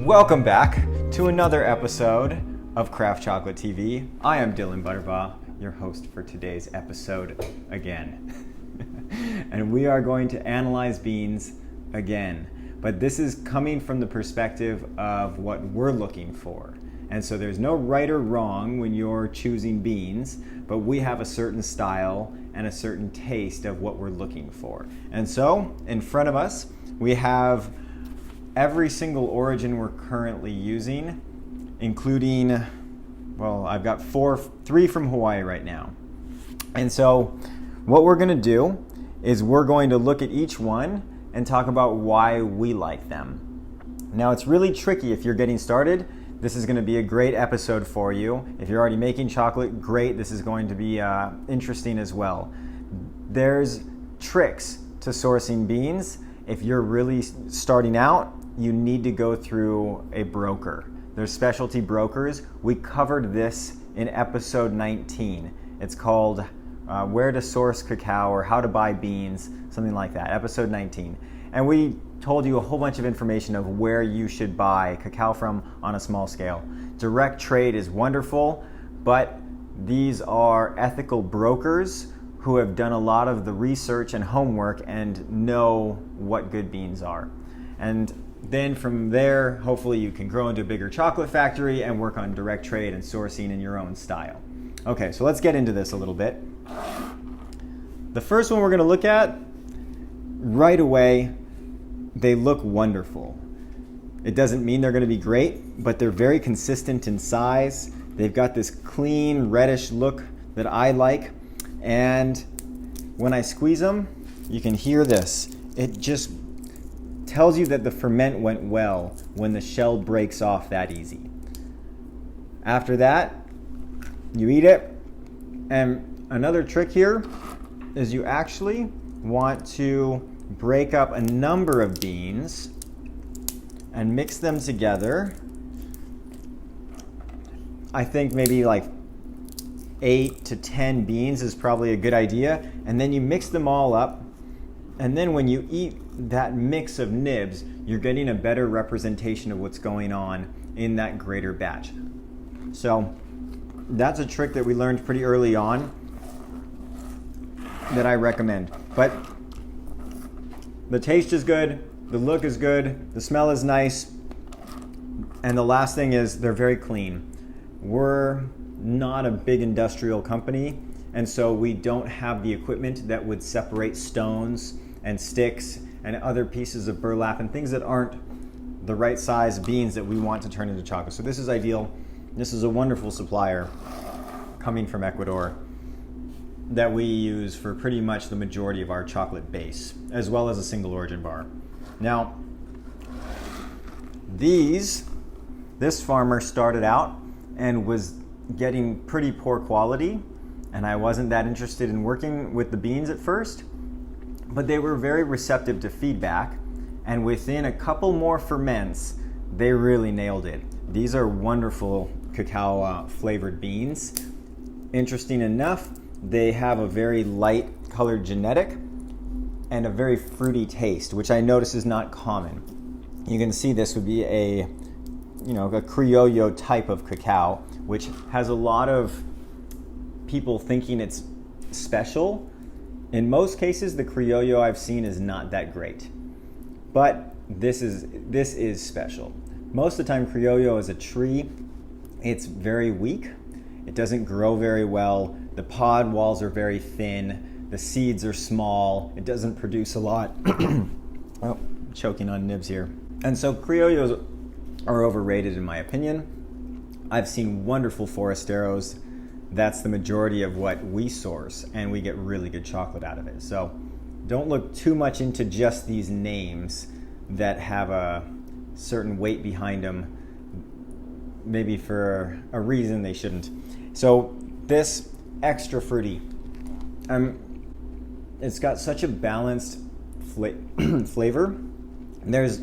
Welcome back to another episode of Craft Chocolate TV. I am Dylan Butterbaugh, your host for today's episode again. And we are going to analyze beans again. But this is coming from the perspective of what we're looking for. And so there's no right or wrong when you're choosing beans, but we have a certain style and a certain taste of what we're looking for. And so in front of us, we have every single origin we're currently using, including, well, I've got three from Hawaii right now. And so what we're gonna do is we're going to look at each one and talk about why we like them. Now it's really tricky if you're getting started. This is gonna be a great episode for you. If you're already making chocolate, great, this is going to be interesting as well. There's tricks to sourcing beans. If you're really starting out, you need to go through a broker. There's specialty brokers. We covered this in episode 19. It's called Where to Source Cacao or How to Buy Beans, something like that, episode 19. And we told you a whole bunch of information of where you should buy cacao from on a small scale. Direct trade is wonderful, but these are ethical brokers who have done a lot of the research and homework and know what good beans are. And then from there, hopefully you can grow into a bigger chocolate factory and work on direct trade and sourcing in your own style. Okay, so let's get into this a little bit. The first one we're going to look at, right away, they look wonderful. It doesn't mean they're going to be great, but they're very consistent in size. They've got this clean, reddish look that I like. And when I squeeze them, you can hear this. It just tells you that the ferment went well when the shell breaks off that easy. After that, you eat it. And another trick here is you actually want to break up a number of beans and mix them together. I think maybe like 8 to 10 beans is probably a good idea. And then you mix them all up. And then when you eat that mix of nibs, you're getting a better representation of what's going on in that greater batch. So that's a trick that we learned pretty early on that I recommend. But the taste is good, the look is good, the smell is nice, and the last thing is they're very clean. We're not a big industrial company, and so we don't have the equipment that would separate stones and sticks and other pieces of burlap and things that aren't the right size beans that we want to turn into chocolate. So this is ideal. This is a wonderful supplier coming from Ecuador that we use for pretty much the majority of our chocolate base, as well as a single origin bar. Now, this farmer started out and was getting pretty poor quality, and I wasn't that interested in working with the beans at first, but they were very receptive to feedback, and within a couple more ferments, they really nailed it. These are wonderful cacao flavored beans. Interesting enough, they have a very light colored genetic and a very fruity taste, which I notice is not common. You can see this would be a criollo type of cacao, which has a lot of people thinking it's special. In most cases, the criollo I've seen is not that great, but this is special. Most of the time, criollo is a tree. It's very weak. It doesn't grow very well. The pod walls are very thin. The seeds are small. It doesn't produce a lot. Oh, choking on nibs here. And so criollos are overrated in my opinion. I've seen wonderful forasteros. That's the majority of what we source, and we get really good chocolate out of it. So don't look too much into just these names that have a certain weight behind them, maybe for a reason they shouldn't. So this extra fruity, it's got such a balanced flavor. There's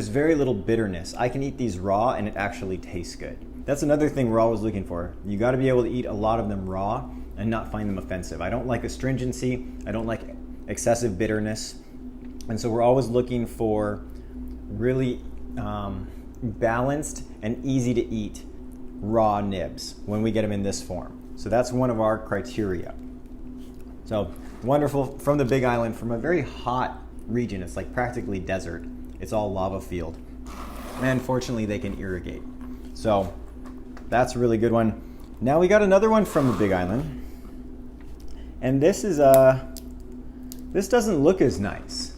very little bitterness. I can eat these raw and it actually tastes good. That's another thing we're always looking for. You got to be able to eat a lot of them raw and not find them offensive. I don't like astringency. I don't like excessive bitterness. And so we're always looking for really balanced and easy to eat raw nibs when we get them in this form. So that's one of our criteria. So wonderful from the Big Island, from a very hot region. It's like practically desert. It's all lava field. And fortunately they can irrigate. So that's a really good one. Now we got another one from the Big Island. And this is this doesn't look as nice.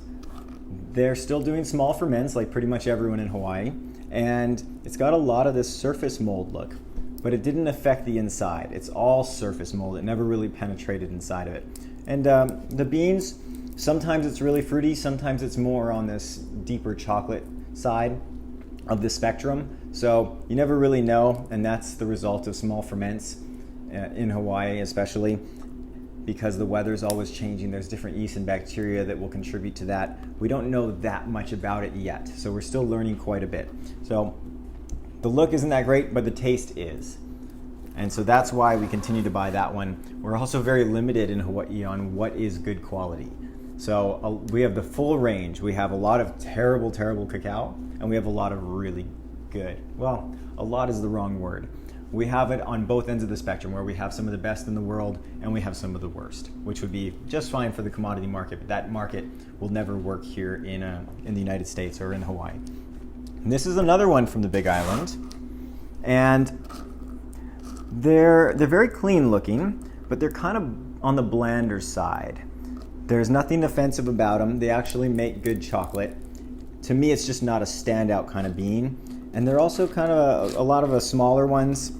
They're still doing small ferments like pretty much everyone in Hawaii. And it's got a lot of this surface mold look, but it didn't affect the inside. It's all surface mold. It never really penetrated inside of it. And the beans, sometimes it's really fruity, sometimes it's more on this deeper chocolate side of the spectrum. So you never really know, and that's the result of small ferments in Hawaii especially, because the weather's always changing. There's different yeast and bacteria that will contribute to that. We don't know that much about it yet, so we're still learning quite a bit. So the look isn't that great, but the taste is. And so that's why we continue to buy that one. We're also very limited in Hawaii on what is good quality. So we have the full range. We have a lot of terrible, terrible cacao, and we have a lot of really good. Well, a lot is the wrong word. We have it on both ends of the spectrum, where we have some of the best in the world and we have some of the worst, which would be just fine for the commodity market, but that market will never work here in the United States or in Hawaii. And this is another one from the Big Island, and they're very clean looking, but they're kind of on the blander side. There's nothing offensive about them. They actually make good chocolate. To me, it's just not a standout kind of bean. And they're also kind of a lot of the smaller ones.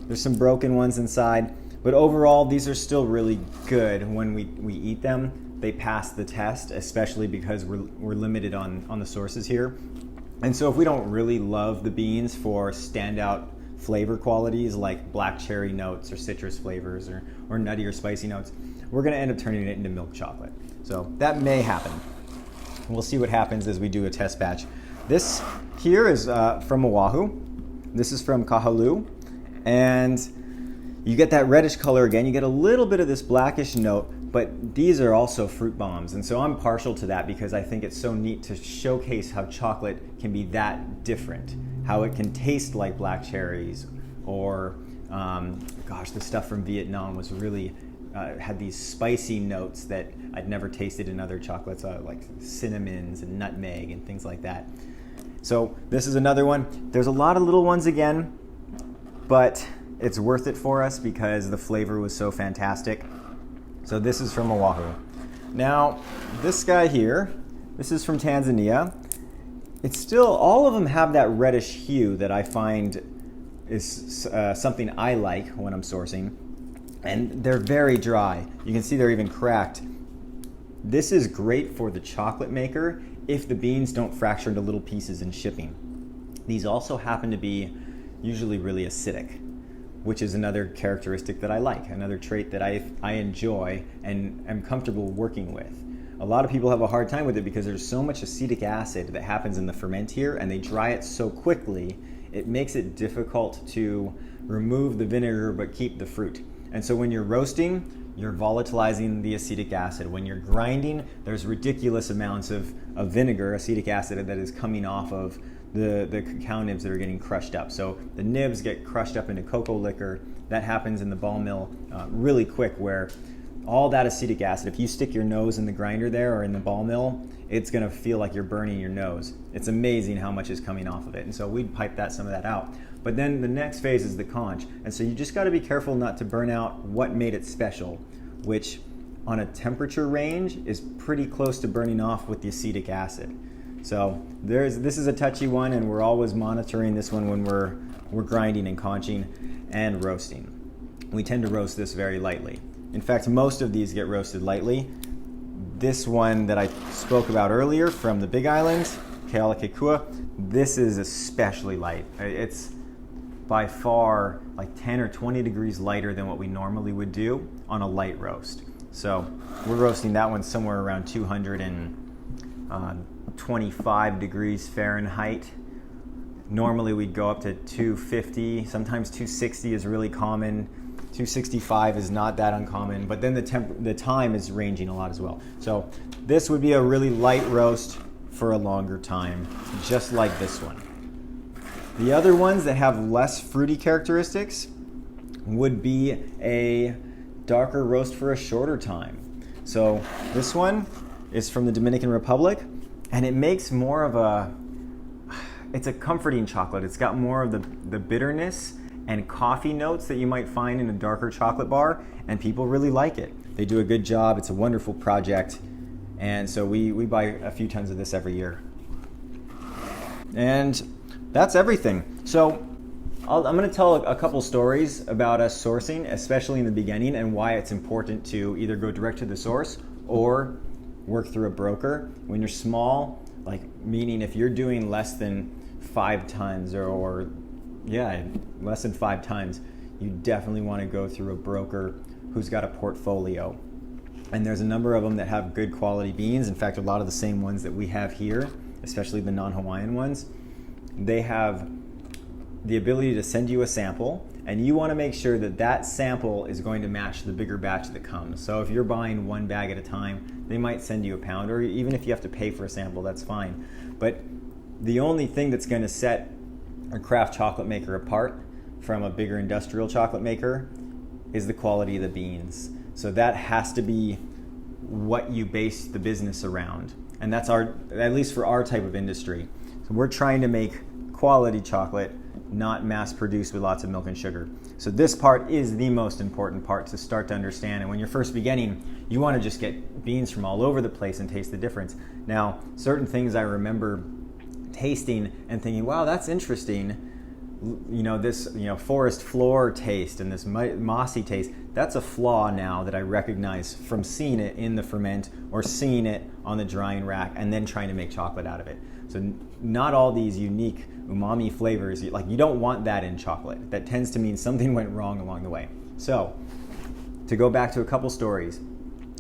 There's some broken ones inside. But overall, these are still really good when we eat them. They pass the test, especially because we're limited on the sources here. And so if we don't really love the beans for standout flavor qualities like black cherry notes or citrus flavors or nutty or spicy notes, we're going to end up turning it into milk chocolate. So that may happen. We'll see what happens as we do a test batch. This here is from Oahu. This is from Kahului. And you get that reddish color again. You get a little bit of this blackish note, but these are also fruit bombs. And so I'm partial to that because I think it's so neat to showcase how chocolate can be that different, how it can taste like black cherries or, the stuff from Vietnam was really, had these spicy notes that I'd never tasted in other chocolates, like cinnamons and nutmeg and things like that. So this is another one. There's a lot of little ones again, but it's worth it for us because the flavor was so fantastic. So this is from Oahu. Now, this guy here, this is from Tanzania. It's still, all of them have that reddish hue that I find is something I like when I'm sourcing. And they're very dry. You can see they're even cracked. This is great for the chocolate maker if the beans don't fracture into little pieces in shipping. These also happen to be usually really acidic, which is another characteristic that I like, another trait that I enjoy and am comfortable working with. A lot of people have a hard time with it because there's so much acetic acid that happens in the ferment here, and they dry it so quickly, it makes it difficult to remove the vinegar but keep the fruit. And so when you're roasting, you're volatilizing the acetic acid. When you're grinding, there's ridiculous amounts of vinegar, acetic acid, that is coming off of the cacao nibs that are getting crushed up. So the nibs get crushed up into cocoa liquor. That happens in the ball mill really quick, where all that acetic acid, if you stick your nose in the grinder there or in the ball mill, it's gonna feel like you're burning your nose. It's amazing how much is coming off of it. And so we'd pipe some of that out. But then the next phase is the conch. And so you just gotta be careful not to burn out what made it special, which on a temperature range is pretty close to burning off with the acetic acid. So this is a touchy one, and we're always monitoring this one when we're grinding and conching and roasting. We tend to roast this very lightly. In fact, most of these get roasted lightly. This one that I spoke about earlier from the Big Island, Kealakekua, this is especially light. It's by far like 10 or 20 degrees lighter than what we normally would do on a light roast. So we're roasting that one somewhere around 225 degrees Fahrenheit. Normally we'd go up to 250, sometimes 260 is really common. 265 is not that uncommon, but then the time is ranging a lot as well. So this would be a really light roast for a longer time, just like this one. The other ones that have less fruity characteristics would be a darker roast for a shorter time. So this one is from the Dominican Republic, and it makes more of it's a comforting chocolate. It's got more of the bitterness and coffee notes that you might find in a darker chocolate bar, and people really like it. They do a good job. It's a wonderful project, and so we buy a few tons of this every year. And that's everything. So I'm going to tell a couple stories about us sourcing, especially in the beginning, and why it's important to either go direct to the source or work through a broker. When you're small, like meaning if you're doing less than 5 tons or less than 5 tons, you definitely want to go through a broker who's got a portfolio. And there's a number of them that have good quality beans. In fact, a lot of the same ones that we have here, especially the non-Hawaiian ones, they have the ability to send you a sample, and you want to make sure that that sample is going to match the bigger batch that comes. So if you're buying 1 bag at a time, they might send you a pound, or even if you have to pay for a sample, that's fine. But the only thing that's going to set a craft chocolate maker apart from a bigger industrial chocolate maker is the quality of the beans. So that has to be what you base the business around. And that's at least for our type of industry. So we're trying to make quality chocolate, not mass produced with lots of milk and sugar. So this part is the most important part to start to understand. And when you're first beginning, you want to just get beans from all over the place and taste the difference. Now, certain things I remember tasting and thinking, wow, that's interesting. This forest floor taste and this mossy taste, that's a flaw now that I recognize from seeing it in the ferment or seeing it on the drying rack and then trying to make chocolate out of it. So not all these unique umami flavors, you don't want that in chocolate. That tends to mean something went wrong along the way. So to go back to a couple stories,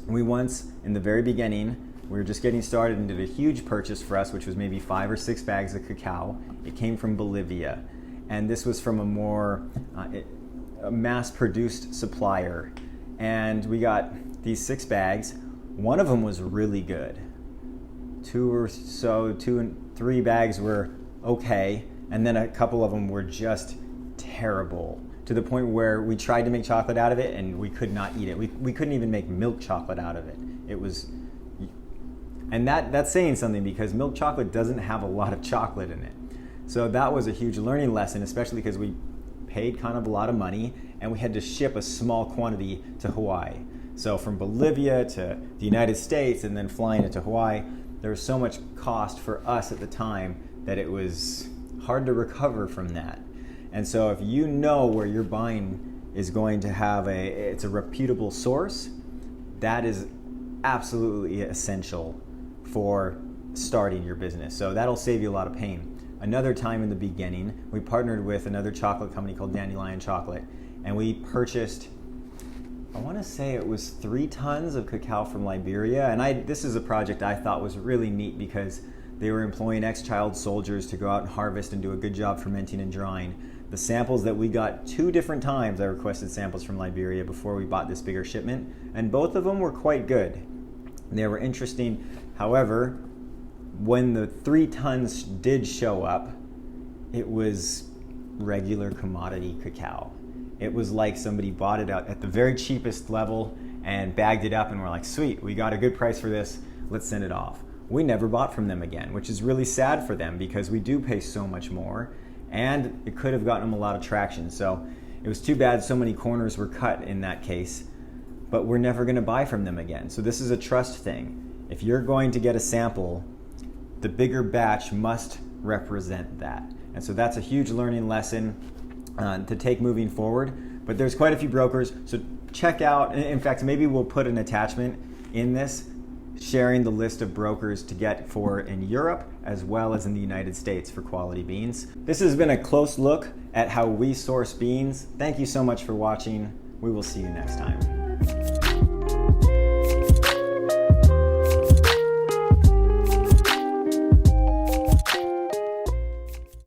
we once, in the very beginning, we were just getting started and did a huge purchase for us, which was maybe 5 or 6 bags of cacao. It came from Bolivia. And this was from a more mass-produced supplier. And we got these 6 bags. One of them was really good. 2 and 3 bags were okay. And then a couple of them were just terrible, to the point where we tried to make chocolate out of it and we could not eat it. We couldn't even make milk chocolate out of it. And that's saying something, because milk chocolate doesn't have a lot of chocolate in it. So that was a huge learning lesson, especially because we paid kind of a lot of money and we had to ship a small quantity to Hawaii. So from Bolivia to the United States and then flying it to Hawaii, there was so much cost for us at the time that it was hard to recover from that. And so if you know where you're buying is going to have it's a reputable source, that is absolutely essential for starting your business. So that'll save you a lot of pain. Another time in the beginning, we partnered with another chocolate company called Dandelion Chocolate, and we purchased, I want to say it was 3 tons of cacao from Liberia. And this is a project I thought was really neat because they were employing ex-child soldiers to go out and harvest and do a good job fermenting and drying. The samples that we got 2 different times, I requested samples from Liberia before we bought this bigger shipment, and both of them were quite good. They were interesting. However, when the 3 tons did show up, it was regular commodity cacao. It was like somebody bought it out at the very cheapest level and bagged it up and were like, sweet, we got a good price for this, let's send it off. We never bought from them again, which is really sad for them because we do pay so much more and it could have gotten them a lot of traction. So it was too bad so many corners were cut in that case, but we're never going to buy from them again. So this is a trust thing. If you're going to get a sample, the bigger batch must represent that. And so that's a huge learning lesson to take moving forward. But there's quite a few brokers, so check out, in fact, maybe we'll put an attachment in this sharing the list of brokers to get for in Europe as well as in the United States for quality beans. This has been a close look at how we source beans. Thank you so much for watching. We will see you next time.